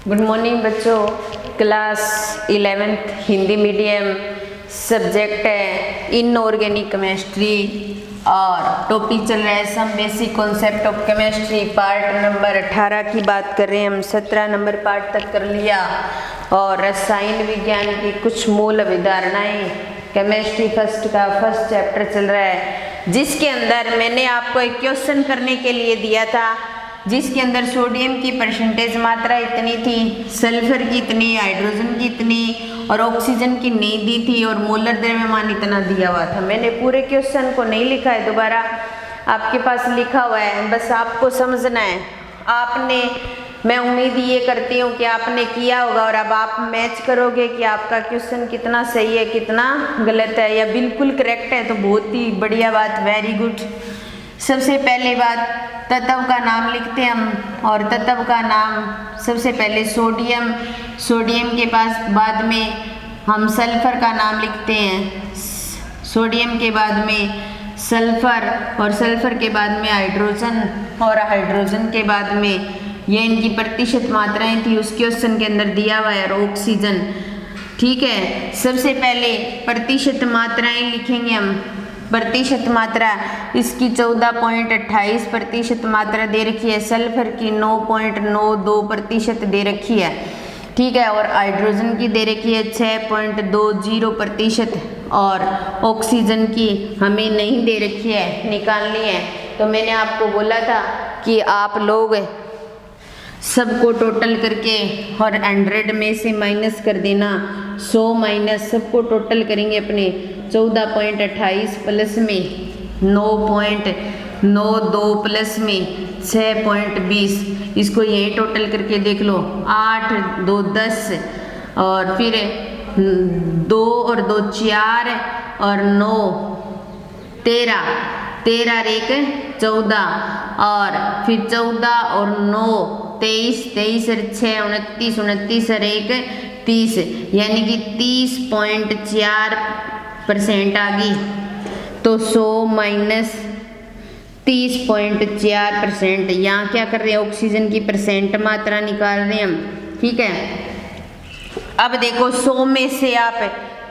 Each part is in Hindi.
गुड मॉर्निंग बच्चों। Class 11th Hindi medium subject है इनऑर्गेनिक केमिस्ट्री और टॉपिक चल रहा है some basic concept of chemistry. Part number 18 की बात कर रहे हैं हम। 17 नंबर पार्ट तक कर लिया और रसायन विज्ञान की कुछ मूल अवधारणाएं केमिस्ट्री फर्स्ट का फर्स्ट चैप्टर चल रहा है, जिसके अंदर मैंने आपको एक क्वेश्चन करने के लिए दिया था, जिसके अंदर सोडियम की परसेंटेज मात्रा इतनी थी, सल्फर की इतनी, हाइड्रोजन की इतनी और ऑक्सीजन की नहीं दी थी और मोलर द्रव्यमान इतना दिया हुआ था। मैंने पूरे क्वेश्चन को नहीं लिखा है, दोबारा आपके पास लिखा हुआ है, बस आपको समझना है। आपने, मैं उम्मीद ये करती हूँ कि आपने किया होगा और अब आप मैच करोगे कि आपका क्वेश्चन कितना सही है कितना गलत है या बिल्कुल करेक्ट है, तो बहुत ही बढ़िया बात, वेरी गुड। सबसे पहले बात, तत्व का नाम लिखते हैं हम और तत्व का नाम सबसे पहले सोडियम, सोडियम के पास बाद में हम सल्फर का नाम लिखते हैं, सोडियम के बाद में सल्फर और सल्फर के बाद में हाइड्रोजन और हाइड्रोजन के बाद में ये इनकी प्रतिशत मात्राएं थी, उस क्वेश्चन के अंदर दिया हुआ है, और ऑक्सीजन। ठीक है, सबसे पहले प्रतिशत मात्राएं लिखेंगे हम। प्रतिशत मात्रा इसकी 14.28 प्रतिशत मात्रा दे रखी है, सल्फर की 9.92 प्रतिशत दे रखी है। ठीक है, और हाइड्रोजन की दे रखी है 6.20 प्रतिशत और ऑक्सीजन की हमें नहीं दे रखी है, निकालनी है। तो मैंने आपको बोला था कि आप लोग सबको टोटल करके और 100 में से माइनस कर देना, 100 माइनस सबको टोटल करेंगे अपने 14.28 प्लस में 9.92 प्लस में 6.20, इसको यही टोटल करके देख लो, 8 2 10 और फिर 2 और 2 4 और 9 13, 13 और 1 14 और फिर 14 और 9 23, 23 और 6 29, 29 और 1 30, यानी कि 30.4% आ गई। तो 100 माइनस 30.4%, यहाँ क्या कर रहे हैं, ऑक्सीजन की परसेंट मात्रा निकाल रहे हैं हम। ठीक है, अब देखो 100 में से आप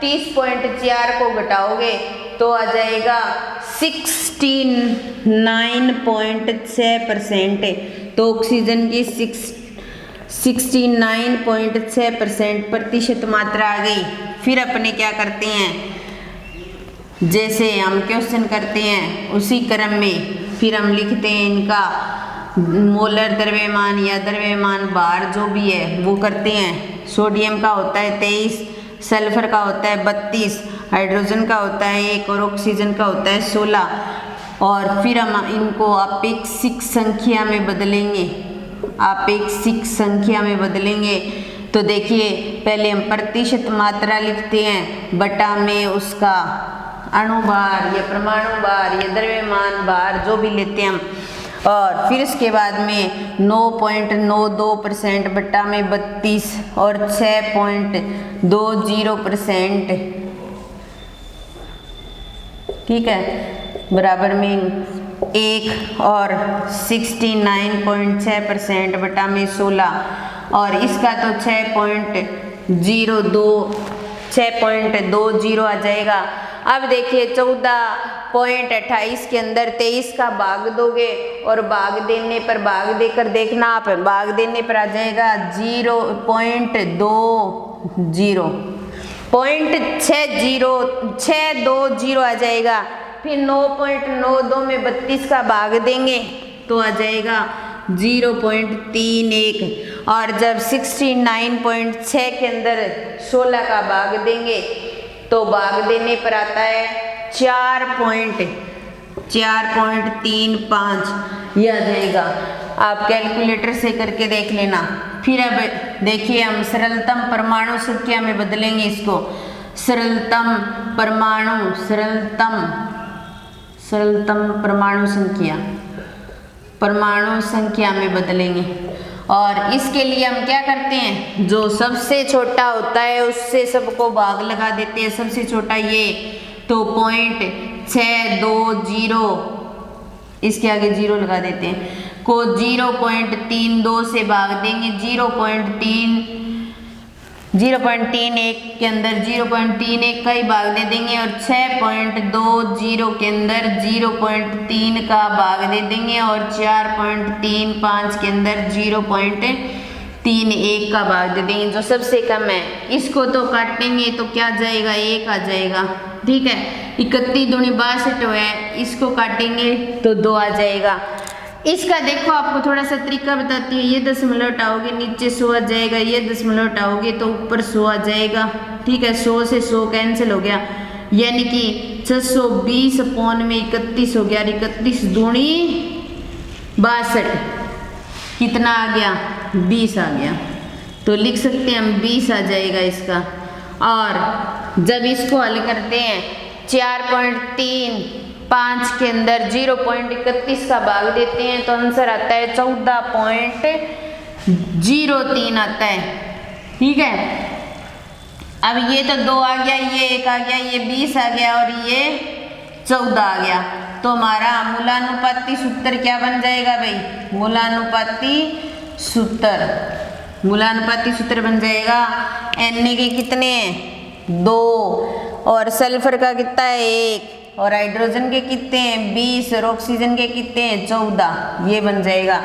30.4 को घटाओगे तो आ जाएगा 69.6%। तो ऑक्सीजन की 69.6% प्रतिशत मात्रा आ गई। फिर अपने क्या करते हैं, जैसे हम क्वेश्चन करते हैं उसी क्रम में फिर हम लिखते हैं इनका मोलर द्रव्यमान या द्रव्यमान भार जो भी है वो करते हैं। सोडियम का होता है 23, सल्फर का होता है 32, हाइड्रोजन का होता है 1 और ऑक्सीजन का होता है 16। और फिर हम इनको अपेक्षिक संख्या में बदलेंगे, अपेक्षिक संख्या में बदलेंगे। तो देखिए, पहले हम प्रतिशत मात्रा लिखते हैं बटा में उसका अणुभार या परमाणु भार या द्रव्यमान भार जो भी लेते हैं हम, और फिर इसके बाद में 9.92% बटा में 32 और 6.20%। ठीक है, बराबर में 1 और 69.6% बटा में 16 और इसका तो 6.20 आ जाएगा। अब देखिए 14.28 के अंदर 23 का भाग दोगे और भाग देने पर, भाग देकर देखना आप, भाग देने पर आ जाएगा 0.620 आ जाएगा। फिर 9.92 में 32 का भाग देंगे तो आ जाएगा 0.31 और जब 69.6 के अंदर 16 का भाग देंगे तो भाग देने पर आता है 4.35, ये आ जाएगा। आप कैलकुलेटर से करके देख लेना। फिर अब देखिए हम सरलतम परमाणु संख्या में बदलेंगे इसको, सरलतम परमाणु संख्या में बदलेंगे। और इसके लिए हम क्या करते हैं, जो सबसे छोटा होता है उससे सबको भाग लगा देते हैं। सबसे छोटा ये तो 0.620, इसके आगे 0 लगा देते हैं। को 0.32 से भाग देंगे, 0.31 के अंदर 0.31 का ही भाग दे देंगे और 6.20 के अंदर 0.3 का भाग दे देंगे और 4.35 के अंदर 0.31 का भाग दे देंगे। जो सबसे कम है इसको तो काटेंगे तो क्या जाएगा, 1 आ जाएगा। ठीक है, 31 दूनी 62 है, इसको काटेंगे तो 2 आ जाएगा। इसका देखो आपको थोड़ा सा तरीका बताती है। ये दशमलव हटाओगे नीचे 100 आ जाएगा, ये दशमलव हटाओगे तो ऊपर 100 आ जाएगा। ठीक है, 100 से 100 कैंसिल हो गया, यानी कि 620 अपॉन में 31 हो गया। 31 दूनी 62 कितना आ गया, 20 आ गया। तो लिख सकते हैं हम 20 आ जाएगा इसका। और जब इसको हल करते हैं 4.35 के अंदर 0.31 का भाग देते हैं तो आंसर आता है 14.03 आता है। ठीक है, अब ये तो 2 आ गया, ये 1 आ गया, ये 20 आ गया और ये 14 आ गया। तो हमारा मूलानुपाती सूत्र क्या बन जाएगा भाई, मूलानुपाती सूत्र बन जाएगा Na के कितने हैं 2 और सल्फर का कितना है 1 और हाइड्रोजन के कितने हैं 20 और ऑक्सीजन के कितने हैं 14, ये बन जाएगा।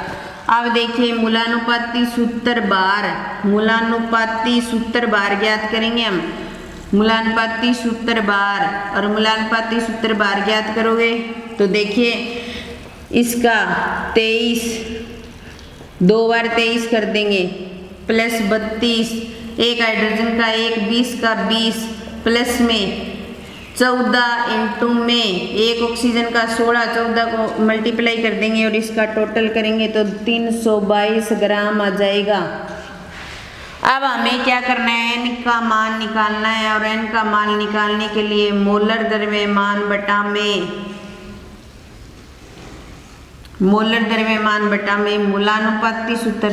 अब देखिए मूलानुपाती सूत्र बार ज्ञात करेंगे हम। मूलानुपाती सूत्र बार और मूलानुपाती सूत्र बार ज्ञात करोगे तो देखिए इसका 23 2 बार 23 कर देंगे प्लस 32, एक हाइड्रोजन का 1, 20 का 20 प्लस में 14 इंटू में एक ऑक्सीजन का 16, 14 को मल्टीप्लाई कर देंगे और इसका टोटल करेंगे तो 322 ग्राम आ जाएगा। अब हमें क्या करना है, n का मान निकालना है और n का मान निकालने के लिए मोलर द्रव्यमान बटा में मूलानुपाती सूत्र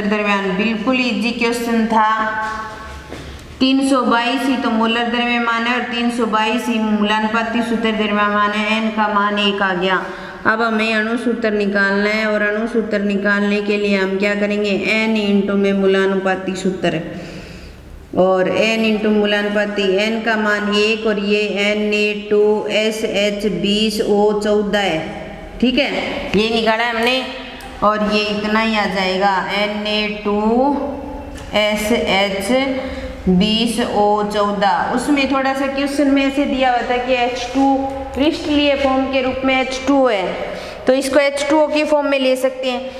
द्रव्यमान बिल्कुल इजी क्वेश्चन था। 322 ही तो मोलर द्रव्यमान है और 322 ही मूलानुपाती सूत्र द्रव्यमान है। n का मान 1 आ गया। अब हमें अणु सूत्र निकालना है और अणु सूत्र निकालने के लिए हम क्या करेंगे, n इंटू में मूलानुपाती सूत्र और n इंटू मूलानुपाती, n का मान 1 और ये Na2SH20O14 है। ठीक है, ये निकाला हमने और ये इतना ही आ जाएगा Na2SH20O14। उसमें थोड़ा सा क्वेश्चन में ऐसे दिया हुआ था कि H2 क्रिस्टलीय फॉर्म के रूप में H2 है तो इसको H2O की फॉर्म में ले सकते हैं।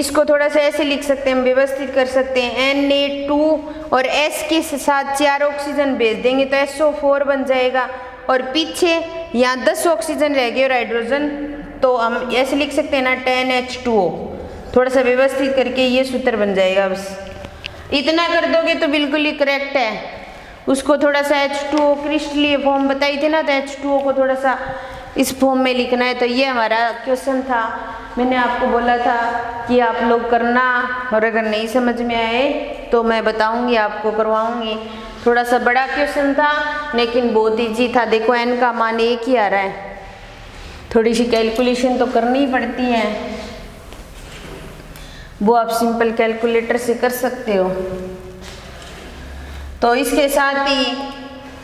इसको थोड़ा सा ऐसे लिख सकते हैं, हम व्यवस्थित कर सकते हैं। Na2 और S के साथ 4 ऑक्सीजन भेज देंगे तो SO4 बन जाएगा और पीछे यहाँ 10 ऑक्सीजन रह गए और हाइड्रोजन, तो हम ऐसे लिख सकते हैं ना 10H2O। थोड़ा सा व्यवस्थित करके ये सूत्र बन जाएगा। बस इतना कर दोगे तो बिल्कुल ही करेक्ट है। उसको थोड़ा सा H2O क्रिस्टलीय फॉर्म बताई थी ना, तो H2O को थोड़ा सा इस फॉर्म में लिखना है। तो ये हमारा क्वेश्चन था। मैंने आपको बोला था कि आप लोग करना और अगर नहीं समझ में आए तो मैं बताऊंगी, आपको करवाऊंगी। थोड़ा सा बड़ा क्वेश्चन था लेकिन बहुत ईजी था। देखो n का मान 1 ही आ रहा है, थोड़ी सी कैलकुलेशन तो करनी ही पड़ती है, वो आप सिंपल कैलकुलेटर से कर सकते हो। तो इसके साथ ही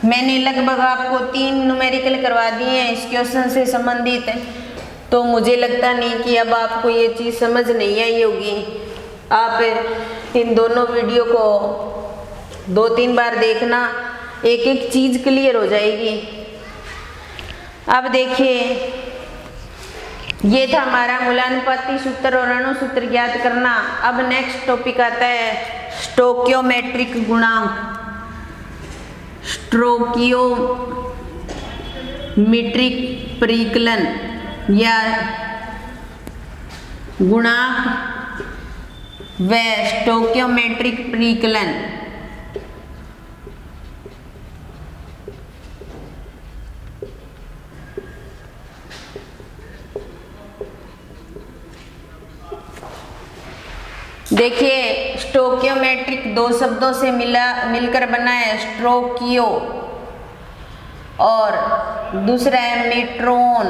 मैंने लगभग आपको 3 न्यूमेरिकल करवा दिए हैं इस क्वेश्चन से संबंधित, तो मुझे लगता नहीं कि अब आपको ये चीज़ समझ नहीं आई होगी। आप इन दोनों वीडियो को 2-3 बार देखना, एक एक चीज़ क्लियर हो जाएगी। अब देखिए ये था हमारा मूलानुपाती सूत्र और अणु सूत्र ज्ञात करना। अब नेक्स्ट टॉपिक आता है स्टोकियोमेट्रिक गुणांक। स्टोकियोमेट्रिक परिकलन या गुणांक व स्टोकियोमेट्रिक परिकलन। देखिए स्टोकियोमेट्रिक 2 शब्दों से मिलकर बना है, स्ट्रोकियो और दूसरा है मेट्रोन।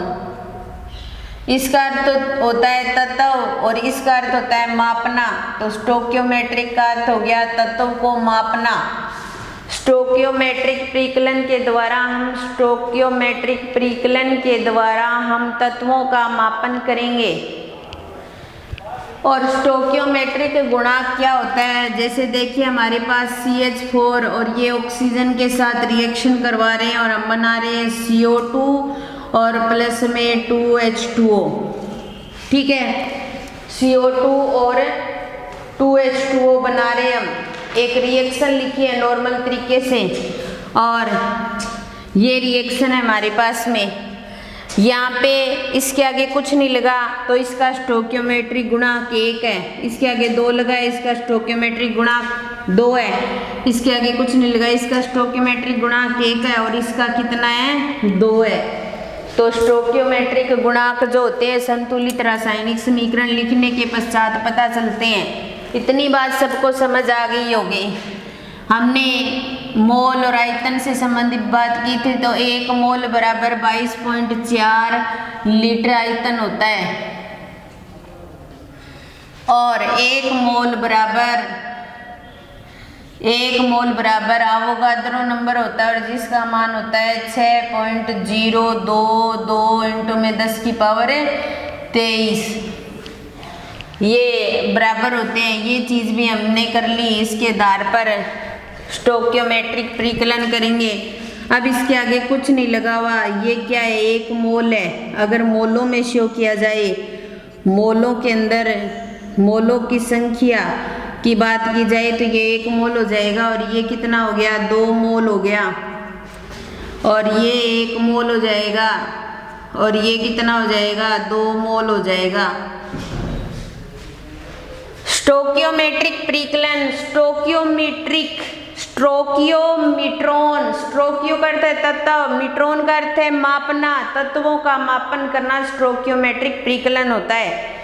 इसका अर्थ होता है तत्व और इसका अर्थ होता है मापना। तो स्टोकियोमेट्रिक का अर्थ हो गया तत्व को मापना। स्टोकियोमेट्रिक परिकलन के द्वारा हम तत्वों का मापन करेंगे। और स्टोकियोमेट्रिक गुणांक क्या होता है, जैसे देखिए हमारे पास CH4 और ये ऑक्सीजन के साथ रिएक्शन करवा रहे हैं और हम बना रहे हैं CO2 और प्लस में 2H2O। ठीक है, CO2 और 2H2O बना रहे हैं हम। एक रिएक्शन लिखी है नॉर्मल तरीके से और ये रिएक्शन है हमारे पास में। यहाँ पे इसके आगे कुछ नहीं लगा तो इसका स्टोकियोमेट्रिक गुणांक 1 है। इसके आगे 2 लगा है, इसका स्टोकियोमेट्रिक गुणांक 2 है। इसके आगे कुछ नहीं लगा, इसका स्टोकियोमेट्रिक गुणांक 1 है और इसका कितना है 2 है। तो स्टोकियोमेट्रिक गुणांक जो होते हैं संतुलित रासायनिक समीकरण लिखने के पश्चात पता चलते हैं। इतनी बात सबको समझ आ गई होगी। हमने मोल और आयतन से संबंधित बात की थी। तो 1 मोल बराबर 22.4 लीटर आयतन होता है और 1 मोल बराबर आवोगाद्रो नंबर होता है और जिसका मान होता है 6.022 इंटू में 10 की पावर 23। ये बराबर होते हैं। ये चीज़ भी हमने कर ली। इसके आधार पर स्टोकियोमेट्रिक परिकलन करेंगे। अब इसके आगे कुछ नहीं लगा हुआ। ये क्या है, 1 मोल है। अगर मोलों में शो किया जाए, मोलों के अंदर मोलों की संख्या की बात की जाए तो ये 1 मोल हो जाएगा और ये कितना हो गया 2 मोल हो गया और ये 1 मोल हो जाएगा और ये कितना हो जाएगा 2 मोल हो जाएगा। स्टोकियोमेट्रिक परिकलन, स्टोकियोमीट्रॉन, स्टोकियो का अर्थ है तत्व, मीट्रॉन का अर्थ है मापना, तत्वों का मापन करना स्टोकियोमेट्रिक परिकलन होता है।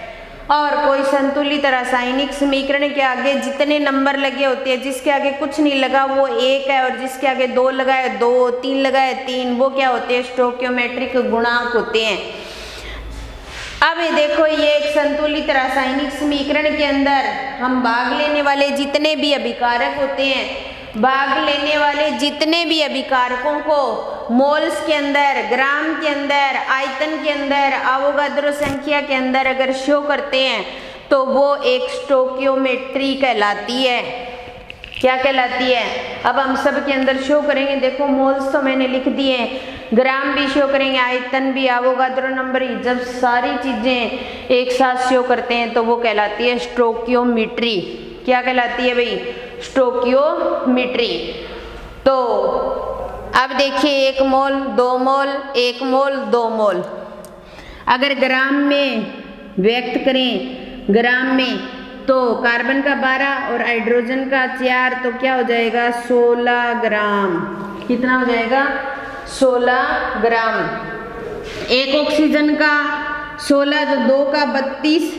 और कोई संतुलित रासायनिक समीकरण के आगे जितने नंबर लगे होते हैं, जिसके आगे कुछ नहीं लगा वो 1 है और जिसके आगे 2 लगा है 2, 3 लगा है 3, वो क्या होते हैं स्टोकियोमेट्रिक गुणांक होते हैं। अब ये देखो, ये एक संतुलित रासायनिक समीकरण के अंदर हम भाग लेने वाले जितने भी अभिकारक होते हैं, भाग लेने वाले जितने भी अभिकारकों को मोल्स के अंदर, ग्राम के अंदर, आयतन के अंदर, आवोगाद्रो संख्या के अंदर अगर शो करते हैं तो वो एक स्टोकियोमेट्री कहलाती है। क्या कहलाती है? अब हम सब के अंदर शो करेंगे। देखो मोल्स तो मैंने लिख दिए, ग्राम भी शो करेंगे, आयतन भी, आवोगाद्रो नंबर ही। जब सारी चीजें एक साथ शो करते हैं तो वो कहलाती है स्टोकियोमेट्री। क्या कहलाती है भाई? स्टोकियोमेट्री। तो अब देखिए 1 मोल, 2 मोल, 1 मोल, 2 मोल। अगर ग्राम में व्यक्त करें, ग्राम में, तो कार्बन का 12 और हाइड्रोजन का 4, तो क्या हो जाएगा 16 ग्राम। कितना हो जाएगा 16 ग्राम। एक ऑक्सीजन का 16, तो 2 का 32,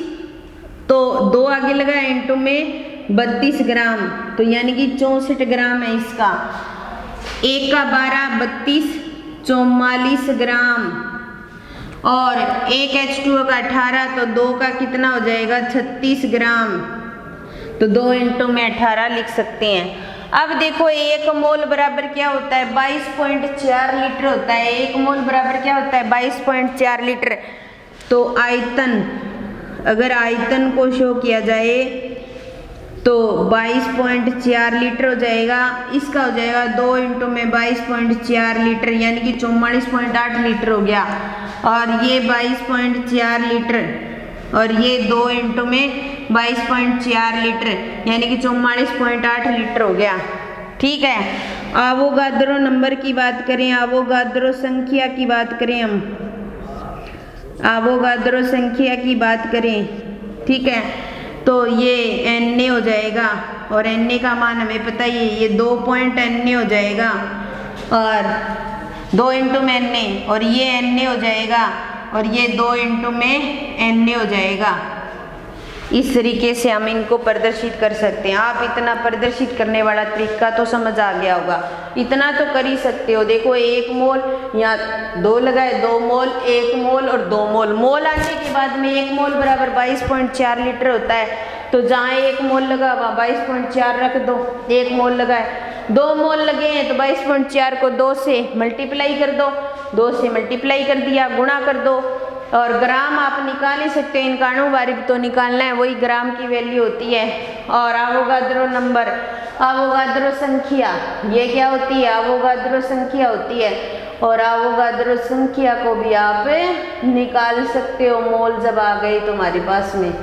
तो 2 आगे लगा इंटू में 32 ग्राम, तो यानी कि 64 ग्राम है इसका। 1 का 12, 32, 44 ग्राम। और 1 H2O का 18, तो 2 का कितना हो जाएगा 36 ग्राम, तो 2 इंटू में 18 लिख सकते हैं। अब देखो 1 मोल बराबर क्या होता है 22.4 लीटर होता है। 1 मोल बराबर क्या होता है 22.4 लीटर। तो आयतन, अगर आयतन को शो किया जाए तो 22.4 लीटर हो जाएगा। इसका हो जाएगा 2 इंटू में 22.4 लीटर, यानी कि 44.8 लीटर हो गया। और ये 22.4 लीटर और ये 2 इंटू में 22.4 लीटर, यानी कि 44.8 लीटर हो गया। ठीक है। आवोगाद्रो नंबर की बात करें, आवोगाद्रो संख्या की बात करें, हम आवोगाद्रो संख्या की बात करें, ठीक है, तो ये Na हो जाएगा और Na का मान हमें पता ही है, ये 2.Na हो जाएगा और 2 इंटू में Na, और ये Na हो जाएगा और ये 2 इंटू में Na हो जाएगा। इस तरीके से हम इनको प्रदर्शित कर सकते हैं। आप इतना प्रदर्शित करने वाला तरीका तो समझ आ गया होगा, इतना तो कर ही सकते हो। देखो 1 मोल, यहाँ 2 लगाए, 2 मोल, 1 मोल और 2 मोल। मोल आने के बाद में 1 मोल बराबर 22.4 लीटर होता है, तो जहाँ 1 मोल लगा वहाँ 22.4 रख दो। 1 मोल लगाए, 2 मोल लगे हैं तो 22.4 को 2 से मल्टीप्लाई कर दो, 2 से मल्टीप्लाई कर दिया, गुणा कर दो। और ग्राम आप निकाल ही सकते हो, इनका अणुभारित तो निकालना है, वही ग्राम की वैल्यू होती है। और अवोगाद्रो नंबर, अवोगाद्रो संख्या, ये क्या होती है? अवोगाद्रो संख्या होती है। और अवोगाद्रो संख्या को भी आप निकाल सकते हो मोल जब आ गई तुम्हारे पास में,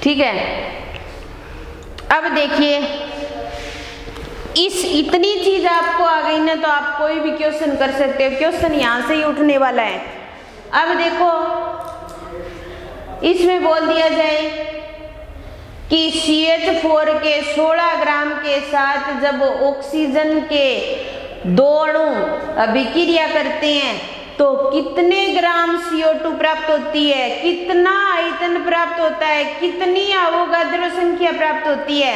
ठीक है। अब देखिए, इस इतनी चीज आपको आ गई ना, तो आप कोई भी क्वेश्चन कर सकते हो। क्वेश्चन यहाँ से ही उठने वाला है। अब देखो, इसमें बोल दिया जाए कि CH4 के 16 ग्राम के साथ जब ऑक्सीजन के 2 अणु अभिक्रिया करते हैं तो कितने ग्राम CO2 प्राप्त होती है, कितना आयतन प्राप्त होता है, कितनी अवोगाद्रो संख्या प्राप्त होती है,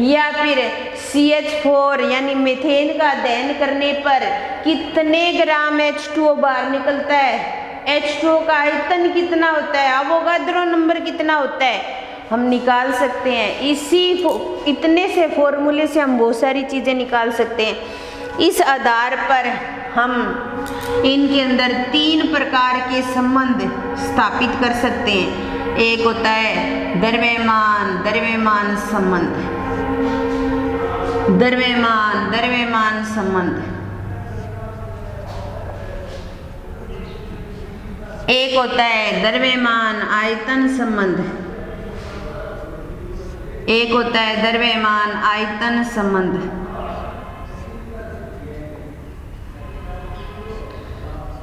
या फिर CH4 यानी मीथेन का दहन करने पर कितने ग्राम H2O बाहर निकलता है, H2O का आयतन कितना होता है, अवोगाद्रो नंबर कितना होता है, हम निकाल सकते हैं। इतने से फॉर्मूले से हम बहुत सारी चीज़ें निकाल सकते हैं। इस आधार पर हम इनके अंदर 3 प्रकार के संबंध स्थापित कर सकते हैं। एक होता है द्रव्यमान संबंध, द्रव्यमान संबंध। एक होता है द्रव्यमान आयतन संबंध, एक होता है द्रव्यमान आयतन संबंध।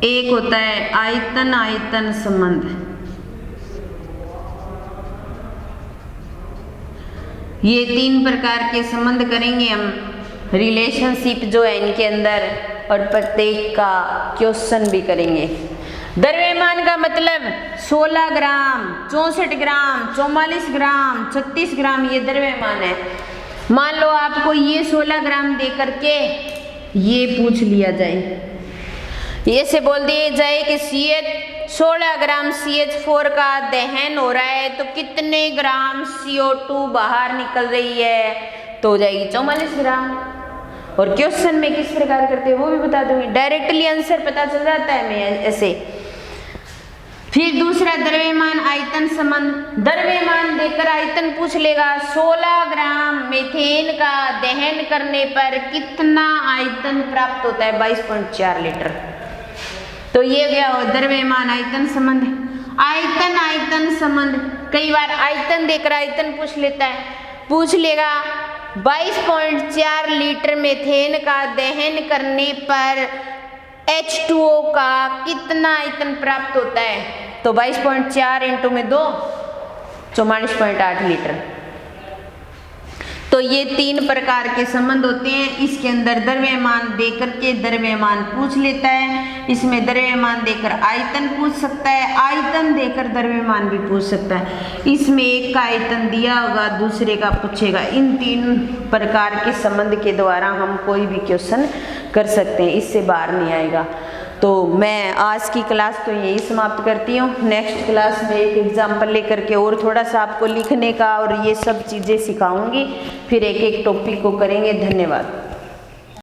एक होता है आयतन संबंध। ये 3 प्रकार के संबंध करेंगे हम, रिलेशनशिप जो है इनके अंदर, और प्रत्येक का क्वेश्चन भी करेंगे। द्रव्यमान का मतलब 16 ग्राम, 64 ग्राम, 44 ग्राम, 36 ग्राम, ये द्रव्यमान है। मान लो आपको ये 16 ग्राम दे करके ये पूछ लिया जाए, ये से बोल दिया जाए कि 16 ग्राम CH4 का दहन हो रहा है तो कितने ग्राम CO2 बाहर निकल रही है, तो हो जाएगी 44 ग्राम। और क्वेश्चन में किस प्रकार करते हैं वो भी बता दूंगी, डायरेक्टली आंसर पता चल जाता है मैं ऐसे। फिर दूसरा द्रव्यमान आयतन संबंध, द्रव्यमान देकर आयतन पूछ लेगा। 16 ग्राम मीथेन का दहन करने पर कितना आयतन प्राप्त होता है, 22.4 लीटर। तो ये गया हो द्रव्यमान आयतन संबंध। आयतन संबंध, कई बार आयतन देकर आयतन पूछ लेता है, पूछ लेगा 22.4 लीटर मीथेन का दहन करने पर H2O का कितना आयतन प्राप्त होता है, तो 22.4 इंटू में 2, 44.8 लीटर। तो ये 3 प्रकार के संबंध होते हैं। इसके अंदर द्रव्यमान देकर के द्रव्यमान पूछ लेता है, इसमें द्रव्यमान देकर आयतन पूछ सकता है, आयतन देकर द्रव्यमान भी पूछ सकता है। इसमें एक का आयतन दिया होगा, दूसरे का पूछेगा। इन 3 प्रकार के संबंध के द्वारा हम कोई भी क्वेश्चन कर सकते हैं, इससे बाहर नहीं आएगा। तो मैं आज की क्लास तो यही समाप्त करती हूँ। नेक्स्ट क्लास में एक एग्जाम्पल लेकर के और थोड़ा सा आपको लिखने का और ये सब चीज़ें सिखाऊंगी, फिर एक एक टॉपिक को करेंगे। धन्यवाद।